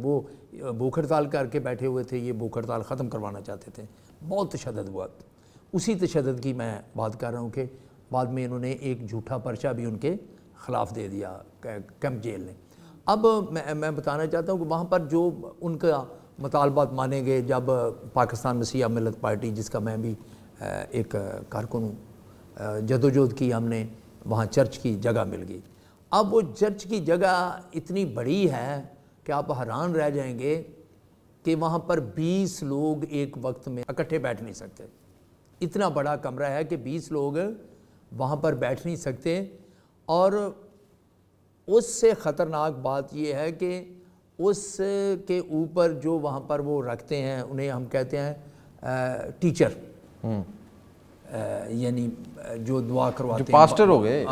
وہ بھوک ہڑتال کر کے بیٹھے ہوئے تھے، یہ بھوک ہڑتال ختم کروانا چاہتے تھے. بہت تشدد ہوا. اسی تشدد کی میں بات کر رہا ہوں کہ بعد میں انہوں نے ایک جھوٹا پرچہ بھی ان کے خلاف دے دیا کیمپ جیل نے. اب میں بتانا چاہتا ہوں کہ وہاں پر جو ان کا مطالبات مانے گئے، جب پاکستان مسیحا ملت پارٹی جس کا میں بھی ایک کارکن ہوں، جدوجہد کی ہم نے، وہاں چرچ کی جگہ مل گئی. اب وہ چرچ کی جگہ اتنی بڑی ہے کہ آپ حیران رہ جائیں گے کہ وہاں پر 20 لوگ ایک وقت میں اکٹھے بیٹھ نہیں سکتے. اتنا بڑا کمرہ ہے کہ 20 لوگ وہاں پر بیٹھ نہیں سکتے. اور اس سے خطرناک بات یہ ہے کہ اس کے اوپر جو وہاں پر وہ رکھتے ہیں، انہیں ہم کہتے ہیں ٹیچر، یعنی جو دعا کرواتے ہیں، پاسٹر ہو گئے،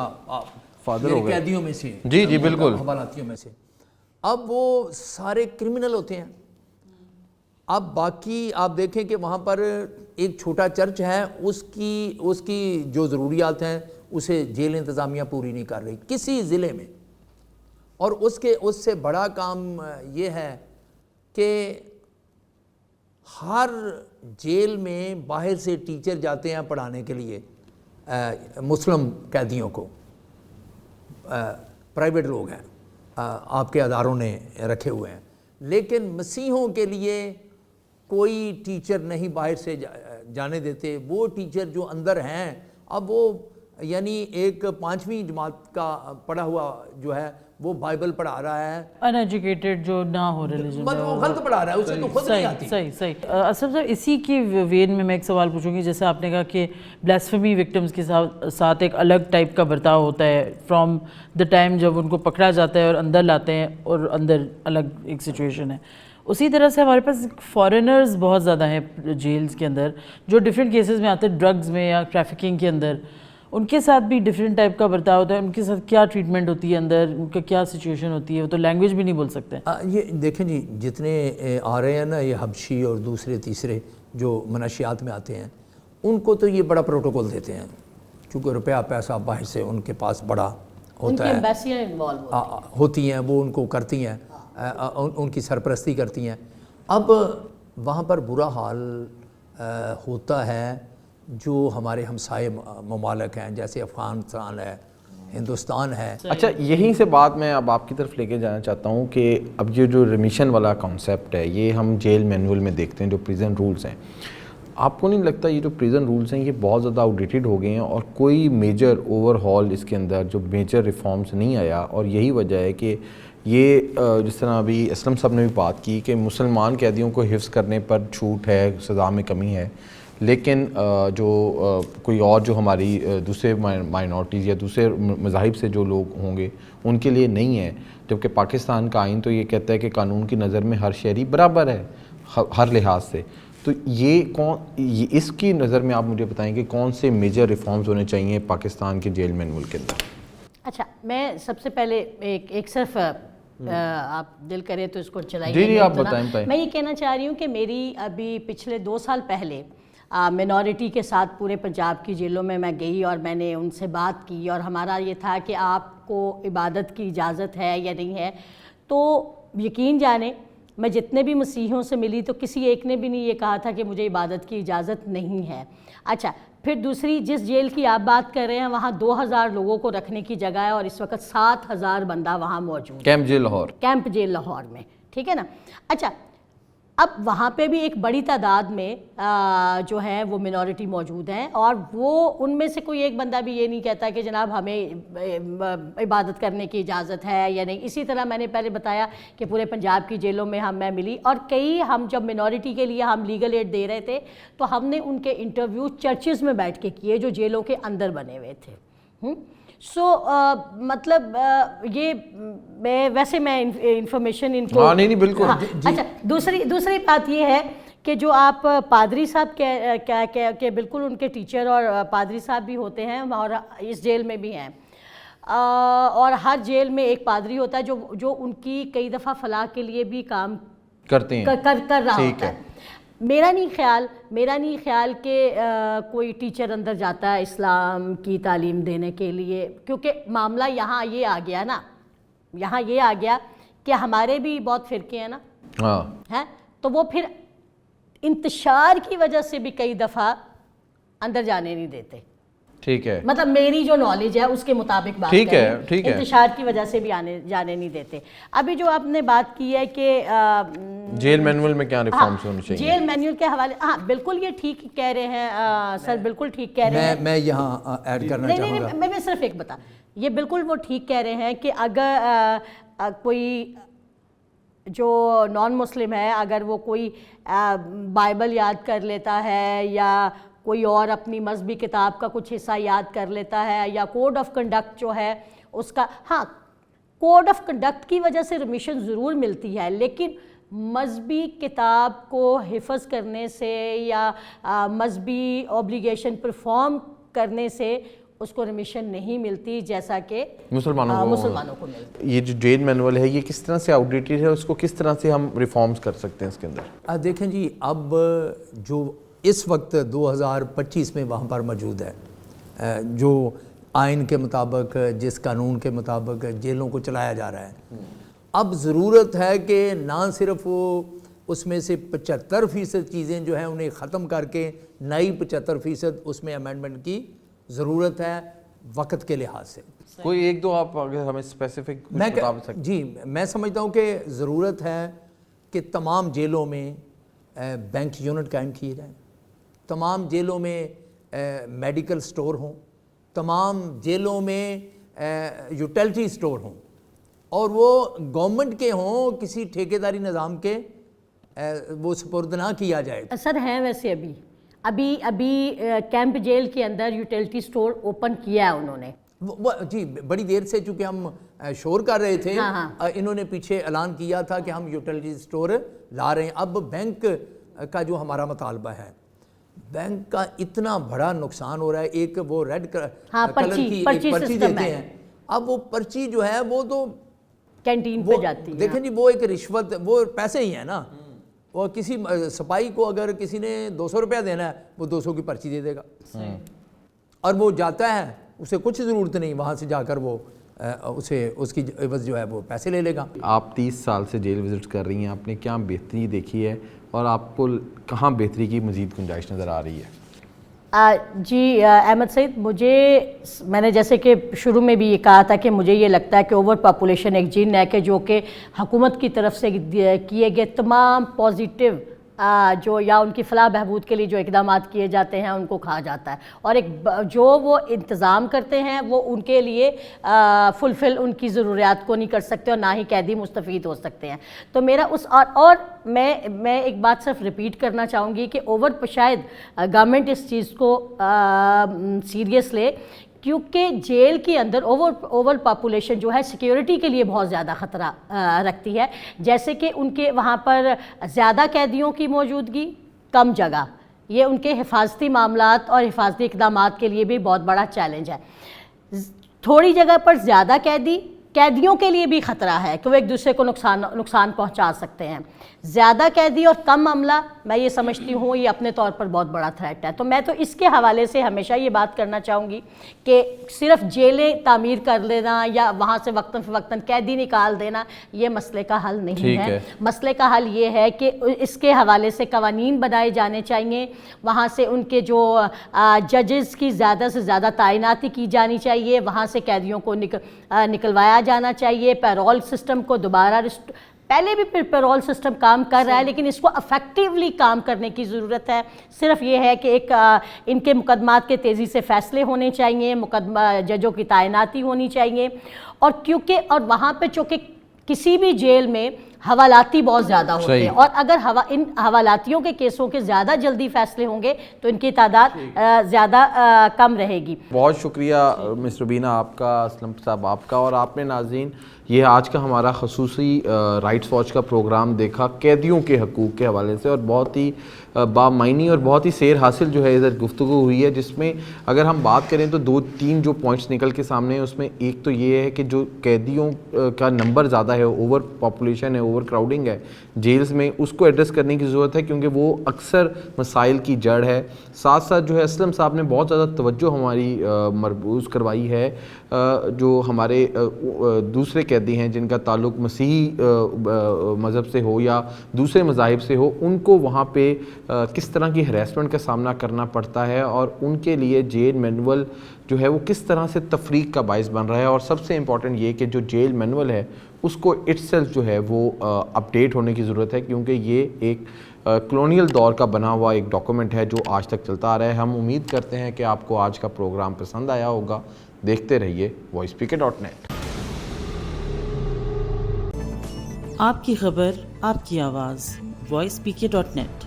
فادر ہو گئے، قیدیوں میں سے، جی بالکل، حوالاتیوں میں سے. اب وہ سارے کرمنل ہوتے ہیں. اب باقی آپ دیکھیں کہ وہاں پر ایک چھوٹا چرچ ہے، اس کی جو ضروریات ہیں اسے جیل انتظامیہ پوری نہیں کر رہی کسی ضلع میں. اور اس سے بڑا کام یہ ہے کہ ہر جیل میں باہر سے ٹیچر جاتے ہیں پڑھانے کے لیے مسلم قیدیوں کو. پرائیویٹ لوگ ہیں، آپ کے اداروں نے رکھے ہوئے ہیں، لیکن مسیحوں کے لیے کوئی ٹیچر نہیں باہر سے جانے دیتے. وہ ٹیچر جو اندر ہیں، اب وہ یعنی ایک 5ویں جماعت کا پڑھا ہوا جو ہے وہ بائبل پڑھا رہا ہے، ان ایجوکیٹڈ جو نہ ہو ریلیجن، وہ غلط پڑھا رہا ہے، اسے تو خود نہیں آتی. صحیح. اسد صاحب، اسی کی وین میں ایک سوال پوچھوں گی. جیسے آپ نے کہا کہ بلیسفیمی وکٹمز کے ساتھ ایک الگ ٹائپ کا برتاؤ ہوتا ہے فرام دا ٹائم جب ان کو پکڑا جاتا ہے اور اندر لاتے ہیں، اور اندر الگ ایک سچویشن ہے. اسی طرح سے ہمارے پاس فارینرز بہت زیادہ ہیں جیلز کے اندر، جو ڈفرینٹ کیسز میں آتے ہیں، ڈرگز میں یا ٹریفکنگ کے اندر. ان کے ساتھ بھی ڈفرینٹ ٹائپ کا برتاؤ ہوتا ہے. ان کے ساتھ کیا ٹریٹمنٹ ہوتی ہے اندر، ان کا کیا سچویشن ہوتی ہے؟ وہ تو لینگویج بھی نہیں بول سکتے. یہ دیکھیں جی، جتنے آ رہے ہیں نا یہ حبشی اور دوسرے تیسرے جو منشیات میں آتے ہیں، ان کو تو یہ بڑا پروٹوکول دیتے ہیں، کیونکہ روپیہ پیسہ باہر سے ان کے پاس بڑا ہوتا ہے، ہوتی ہیں، وہ ان کو کرتی ہیں، ان کی سرپرستی کرتی ہیں. اب وہاں پر برا حال ہوتا ہے جو ہمارے ہمسائے ممالک ہیں، جیسے افغانستان ہے، ہندوستان ہے. اچھا، یہیں سے بات میں اب آپ کی طرف لے کے جانا چاہتا ہوں کہ اب یہ جو ریمیشن والا کانسیپٹ ہے، یہ ہم جیل مینول میں دیکھتے ہیں، جو پریزن رولز ہیں. آپ کو نہیں لگتا یہ جو پریزن رولز ہیں یہ بہت زیادہ آؤٹ ڈیٹڈ ہو گئے ہیں اور کوئی میجر اوور ہال اس کے اندر جو میجر ریفارمز نہیں آیا؟ اور یہی وجہ ہے کہ یہ جس طرح ابھی اسلم صاحب نے بھی بات کی کہ مسلمان قیدیوں کو حفظ کرنے پر چھوٹ ہے، سزا میں کمی ہے، لیکن جو کوئی اور جو ہماری دوسرے مائنورٹیز یا دوسرے مذاہب سے جو لوگ ہوں گے ان کے لیے نہیں ہے. جبکہ پاکستان کا آئین تو یہ کہتا ہے کہ قانون کی نظر میں ہر شہری برابر ہے ہر لحاظ سے. تو یہ اس کی نظر میں آپ مجھے بتائیں کہ کون سے میجر ریفارمز ہونے چاہیے پاکستان کے جیل مینول کے اندر؟ اچھا، میں سب سے پہلے ایک صرف آپ دل کرے تو اس کو چلائیے. جی آپ بتائیں. میں یہ کہنا چاہ رہی ہوں کہ میری ابھی پچھلے 2 سال پہلے منورٹی کے ساتھ پورے پنجاب کی جیلوں میں گئی اور میں نے ان سے بات کی، اور ہمارا یہ تھا کہ آپ کو عبادت کی اجازت ہے یا نہیں ہے. تو یقین جانیں میں جتنے بھی مسیحیوں سے ملی تو کسی ایک نے بھی نہیں یہ کہا تھا کہ مجھے عبادت کی اجازت نہیں ہے. اچھا، پھر دوسری جس جیل کی آپ بات کر رہے ہیں وہاں 2000 لوگوں کو رکھنے کی جگہ ہے اور اس وقت 7000 بندہ وہاں موجود ہے، کیمپ جیل لاہور میں، ٹھیک ہے نا. اچھا، اب وہاں پہ بھی ایک بڑی تعداد میں جو ہے وہ منورٹی موجود ہیں، اور وہ ان میں سے کوئی ایک بندہ بھی یہ نہیں کہتا کہ جناب ہمیں عبادت کرنے کی اجازت ہے یا نہیں. اسی طرح میں نے پہلے بتایا کہ پورے پنجاب کی جیلوں میں میں ملی، اور کئی ہم جب منورٹی کے لیے ہم لیگل ایڈ دے رہے تھے تو ہم نے ان کے انٹرویو چرچز میں بیٹھ کے کیے جو جیلوں کے اندر بنے ہوئے تھے. مطلب یہ ویسے میں انفارمیشن ان کو نہیں بالکل. اچھا، دوسری بات یہ ہے کہ جو آپ پادری صاحب کہ بالکل ان کے ٹیچر اور پادری صاحب بھی ہوتے ہیں اور اس جیل میں بھی ہیں، اور ہر جیل میں ایک پادری ہوتا ہے جو ان کی کئی دفعہ فلاح کے لیے بھی کام کرتے ہیں، کر رہا ہوتا ہے۔ میرا نہیں خیال کہ کوئی ٹیچر اندر جاتا ہے اسلام کی تعلیم دینے کے لیے، کیونکہ معاملہ یہاں یہ آ گیا کہ ہمارے بھی بہت فرقے ہیں نا، ہیں تو وہ پھر انتشار کی وجہ سے بھی کئی دفعہ اندر جانے نہیں دیتے۔ ٹھیک ہے، مطلب میری جو نالج ہے اس کے مطابق بات ٹھیک ہے، کریں، ٹھیک ہے، انتشار کی وجہ سے بھی جانے نہیں دیتے۔ ابھی جو آپ نے بات کی ہے کہ جیل مینول میں کیا ریفارمز ہونے چاہیے؟ جیل مینول کے حوالے، ہاں بالکل یہ ٹھیک کہہ رہے ہیں سر، بالکل ٹھیک کہہ رہے ہیں۔ میں یہاں ایڈ کرنا چاہوں گا، میں صرف ایک بتا، یہ بالکل وہ ٹھیک کہہ رہے ہیں کہ اگر کوئی جو نان مسلم ہے، اگر وہ کوئی بائبل یاد کر لیتا ہے یا کوئی اور اپنی مذہبی کتاب کا کچھ حصہ یاد کر لیتا ہے، یا کوڈ آف کنڈکٹ جو ہے اس کا، ہاں کوڈ آف کنڈکٹ کی وجہ سے ریمیشن ضرور ملتی ہے، لیکن مذہبی کتاب کو حفظ کرنے سے یا مذہبی اوبلیگیشن پرفارم کرنے سے اس کو ریمیشن نہیں ملتی جیسا کہ مسلمانوں کو ملتی۔ یہ جو جیل مینول ہے یہ کس طرح سے آؤٹ ڈیٹڈ ہے، اس کو کس طرح سے ہم ریفارمز کر سکتے ہیں اس کے اندر؟ دیکھیں جی، اب جو اس وقت 2025 میں وہاں پر موجود ہے، جو آئین کے مطابق، جس قانون کے مطابق جیلوں کو چلایا جا رہا ہے، اب ضرورت ہے کہ نہ صرف وہ اس میں سے 75% چیزیں جو ہیں انہیں ختم کر کے نئی 75% اس میں امینڈمنٹ کی ضرورت ہے وقت کے لحاظ سے۔ کوئی ایک دو آپ اگر ہمیں اسپیسیفک بتا سکتے؟ جی، میں سمجھتا ہوں کہ ضرورت ہے کہ تمام جیلوں میں بینک یونٹ قائم کیے جائیں، تمام جیلوں میں میڈیکل سٹور ہوں، تمام جیلوں میں یوٹیلٹی سٹور ہوں، اور وہ گورنمنٹ کے ہوں، کسی ٹھیکیداری نظام کے وہ سپرد نہ کیا جائے۔ سر ہیں ویسے ابھی کیمپ جیل کے اندر یوٹیلٹی سٹور اوپن کیا ہے انہوں نے، جی بڑی دیر سے، چونکہ ہم شور کر رہے تھے، انہوں نے پیچھے اعلان کیا تھا کہ ہم یوٹیلٹی سٹور لا رہے ہیں۔ اب بینک کا جو ہمارا مطالبہ ہے، بینک کا اتنا بڑا نقصان ہو رہا ہے، ایک وہ ریڈ کلر کی ایک پرچی دیتے ہیں، اب وہ پرچی جو ہے وہ تو کینٹین پہ جاتی ہے۔ دیکھیں جی، وہ ایک رشوت، وہ پیسے ہی ہیں نا، وہ کسی سپاہی کو اگر کسی نے 200 روپیہ دینا ہے، وہ 200 کی پرچی دے دے گا، اور وہ جاتا ہے، اسے کچھ ضرورت نہیں، وہاں سے جا کر وہ اس کی عوض جو ہے وہ پیسے لے لے گا۔ آپ 30 سال سے جیل وزٹ کر رہی ہیں، آپ نے کیا بہتری دیکھی ہے اور آپ کو کہاں بہتری کی مزید گنجائش نظر آ رہی ہے؟ جی احمد سعید، میں نے جیسے کہ شروع میں بھی یہ کہا تھا کہ مجھے یہ لگتا ہے کہ اوور پاپولیشن ایک جن ہے کہ جو کہ حکومت کی طرف سے کیے گئے تمام پازیٹیو جو یا ان کی فلاح بہبود کے لیے جو اقدامات کیے جاتے ہیں ان کو کھا جاتا ہے، اور ایک جو وہ انتظام کرتے ہیں وہ ان کے لیے فلفل ان کی ضروریات کو نہیں کر سکتے، اور نہ ہی قیدی مستفید ہو سکتے ہیں۔ تو میرا اور میں ایک بات صرف ریپیٹ کرنا چاہوں گی کہ شاید گورنمنٹ اس چیز کو سیریس لے، کیونکہ جیل کے اندر اوور پاپولیشن جو ہے سیکیورٹی کے لیے بہت زیادہ خطرہ رکھتی ہے، جیسے کہ ان کے وہاں پر زیادہ قیدیوں کی موجودگی، کم جگہ، یہ ان کے حفاظتی معاملات اور حفاظتی اقدامات کے لیے بھی بہت بڑا چیلنج ہے۔ تھوڑی جگہ پر زیادہ قیدیوں کے لیے بھی خطرہ ہے کہ وہ ایک دوسرے کو نقصان پہنچا سکتے ہیں۔ زیادہ قیدی اور کم عملہ، میں یہ سمجھتی ہوں یہ اپنے طور پر بہت بڑا تھریٹ ہے۔ تو میں تو اس کے حوالے سے ہمیشہ یہ بات کرنا چاہوں گی کہ صرف جیلیں تعمیر کر لینا یا وہاں سے وقتاً فوقتاً قیدی نکال دینا یہ مسئلے کا حل نہیں ہے۔ مسئلے کا حل یہ ہے کہ اس کے حوالے سے قوانین بنائے جانے چاہیے، وہاں سے ان کے جو ججز کی زیادہ سے زیادہ تعیناتی کی جانی چاہیے، وہاں سے قیدیوں کو نکلوایا جانا چاہیے، پیرول سسٹم کو دوبارہ پہلے بھی پیرول سسٹم کام کر رہا ہے لیکن اس کو افیکٹولی کام کرنے کی ضرورت ہے۔ صرف یہ ہے کہ ایک ان کے مقدمات کے تیزی سے فیصلے ہونے چاہیے، ججوں کی تعیناتی ہونی چاہیے، اور وہاں پہ چونکہ کسی بھی جیل میں حوالاتی بہت زیادہ ہوتے ہیں، صحیح۔ اور اگر ان حوالاتیوں کے کیسوں کے زیادہ جلدی فیصلے ہوں گے تو ان کی تعداد زیادہ کم رہے گی۔ بہت شکریہ مس ربینہ آپ کا، اسلم صاحب آپ کا، اور آپ نے ناظرین یہ آج کا ہمارا خصوصی رائٹس واچ کا پروگرام دیکھا قیدیوں کے حقوق کے حوالے سے، اور بہت ہی بامعنی اور بہت ہی سیر حاصل جو ہے ادھر گفتگو ہوئی ہے، جس میں اگر ہم بات کریں تو 2-3 جو پوائنٹس نکل کے سامنے ہیں، اس میں ایک تو یہ ہے کہ جو قیدیوں کا نمبر زیادہ ہے، اوور پاپولیشن ہے، اوور کراؤڈنگ ہے جیلز میں، اس کو ایڈریس کرنے کی ضرورت ہے کیونکہ وہ اکثر مسائل کی جڑ ہے۔ ساتھ ساتھ جو ہے اسلم صاحب نے بہت زیادہ توجہ ہماری مرکوز کروائی ہے جو ہمارے دوسرے قیدی ہیں جن کا تعلق مسیحی مذہب سے ہو یا دوسرے مذاہب سے ہو، ان کو وہاں پہ کس طرح کی ہریسمنٹ کا سامنا کرنا پڑتا ہے، اور ان کے لیے جیل مینول جو ہے وہ کس طرح سے تفریق کا باعث بن رہا ہے۔ اور سب سے امپورٹنٹ یہ کہ جو جیل مینول ہے اس کو اٹ سیلف جو ہے وہ اپڈیٹ ہونے کی ضرورت ہے، کیونکہ یہ ایک کلونیل دور کا بنا ہوا ایک ڈاکومنٹ ہے جو آج تک چلتا آ رہا ہے۔ ہم امید کرتے ہیں کہ آپ کو آج کا پروگرام پسند آیا ہوگا۔ دیکھتے رہیے voicepk.net۔ آپ کی خبر، آپ کی آواز، voicepk.net۔